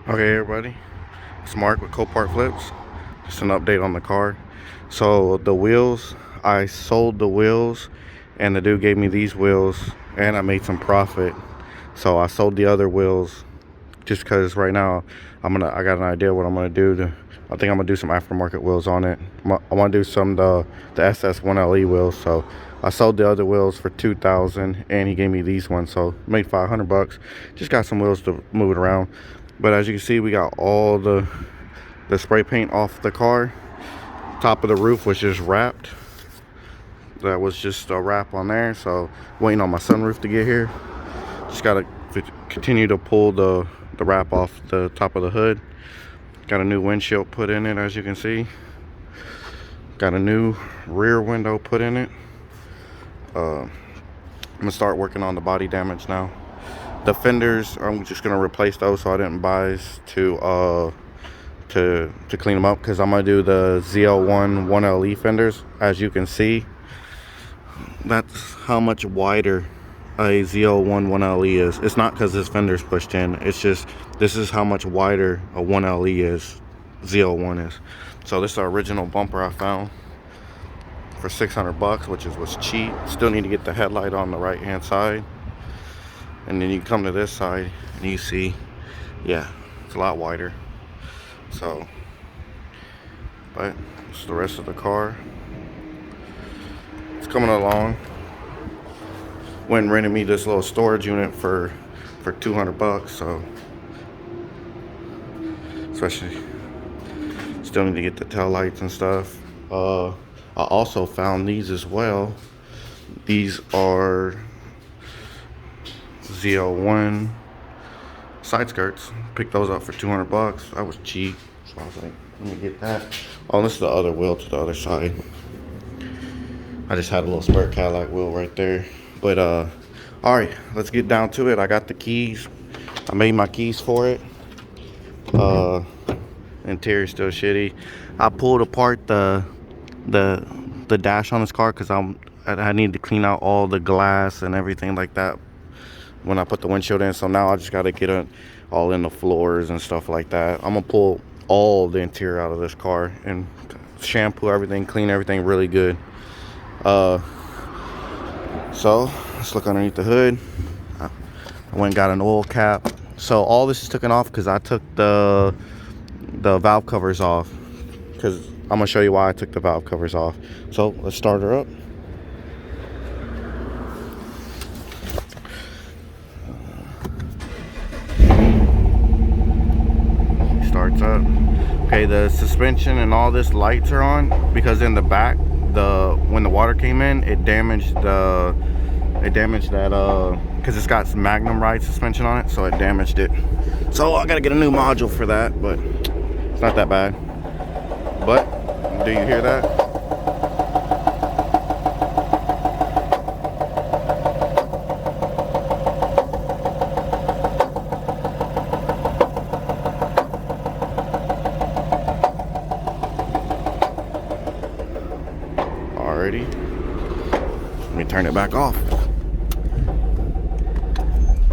Okay, everybody, it's Mark with Copart Flips. Just an update on the car. So the wheels, I sold the wheels, and the dude gave me these wheels, and I made some profit. So I sold the other wheels just because right now I got an idea what I'm gonna do. I think I'm gonna do some aftermarket wheels on it. I want to do some the SS1LE wheels. So I sold the other wheels for $2,000, and he gave me these ones, so made $500. Just got some wheels to move it around. But as you can see, we got all the spray paint off the car. Top of the roof was just wrapped. That was just a wrap on there. So waiting on my sunroof to get here. Just gotta continue to pull the wrap off the top of the hood. Got a new windshield put in it, as you can see. Got a new rear window put in it. I'm gonna start working on the body damage now. The fenders, I'm just gonna replace those, so I didn't buy to clean them up, because I'm gonna do the ZL1 1LE fenders. As you can see, that's how much wider a ZL1 1LE is. It's not because this fender's pushed in, it's just this is how much wider a 1LE is, ZL1 is. So this is the original bumper I found for $600, which was cheap. Still need to get the headlight on the right hand side, and then you come to this side and you see, yeah, it's a lot wider. So, but it's the rest of the car. It's coming along. Went and rented me this little storage unit for $200. So, especially, still need to get the tail lights and stuff. I also found these as well. These are ZL1 side skirts. Picked those up for $200. That was cheap, so I was like, let me get that. Oh, this is the other wheel to the other side. I just had a little spare Cadillac wheel right there. But all right, let's get down to it. I got the keys. I made my keys for it. Interior's still shitty. I pulled apart the dash on this car because I need to clean out all the glass and everything like that when I put the windshield in. So now I just got to get it all in the floors and stuff like that. I'm gonna pull all the interior out of this car and shampoo everything, clean everything really good. So let's look underneath the hood. I went and got an oil cap. So all this is taken off because I took the valve covers off, because I'm gonna show you why I took the valve covers off. So let's start her up. Starts up. Okay, the suspension and all this lights are on because in the back, when the water came in, it damaged that because it's got some Magnum ride suspension on it, so it damaged it. So I gotta get a new module for that, but it's not that bad. But do you hear that? Alrighty, let me turn it back off.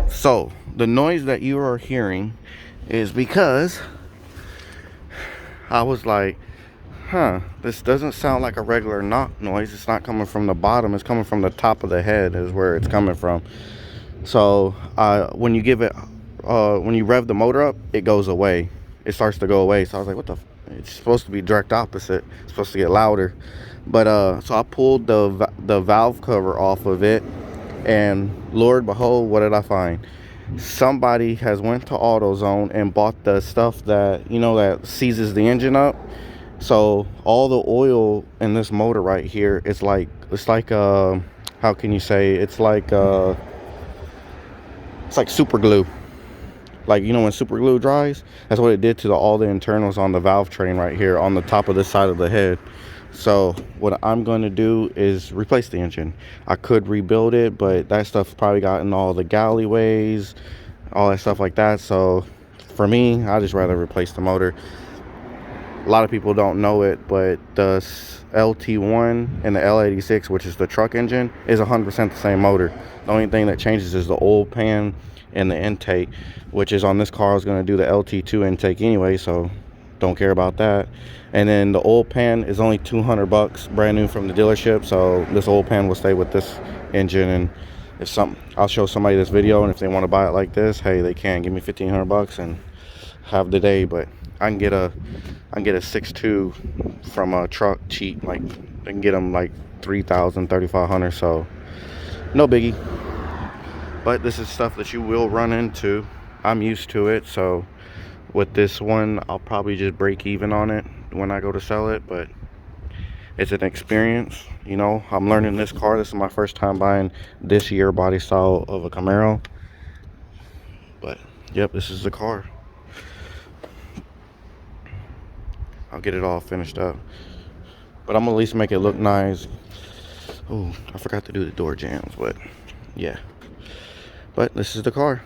So the noise that you are hearing is because I was like, this doesn't sound like a regular knock noise. It's not coming from the bottom, it's coming from the top of the head is where it's coming from. So when you give it when you rev the motor up, it goes away. It starts to go away. So I was like, what the it's supposed to be direct opposite. It's supposed to get louder. But so I pulled the valve cover off of it, and Lord behold, what did I find? Somebody has went to AutoZone and bought the stuff that, you know, that seizes the engine up. So all the oil in this motor right here, it's like how can you say, it's like super glue. Like, you know, when super glue dries, that's what it did to all the internals on the valve train right here on the top of this side of the head. So what I'm going to do is replace the engine. I could rebuild it, but that stuff probably got in all the galleyways, all that stuff like that. So for me, I just rather replace the motor. A lot of people don't know it, but the LT1 and the L86, which is the truck engine, is 100% the same motor. The only thing that changes is the oil pan in the intake, which is on this car. I was going to do the LT2 intake anyway, so don't care about that. And then the oil pan is only 200 bucks, brand new from the dealership. So this oil pan will stay with this engine, and if something, I'll show somebody this video, and if they want to buy it like this, hey, they can give me 1,500 bucks and have the day. But I can get a 6.2 from a truck cheap. Like I can get them like 3,000, 3,500. So no biggie. But this is stuff that you will run into. I'm used to it, so with this one I'll probably just break even on it when I go to sell it. But it's an experience, you know. I'm learning this car. This is my first time buying this year body style of a Camaro. But yep, this is the car. I'll get it all finished up, but I'm gonna at least make it look nice. Oh, I forgot to do the door jambs, but yeah. But this is the car.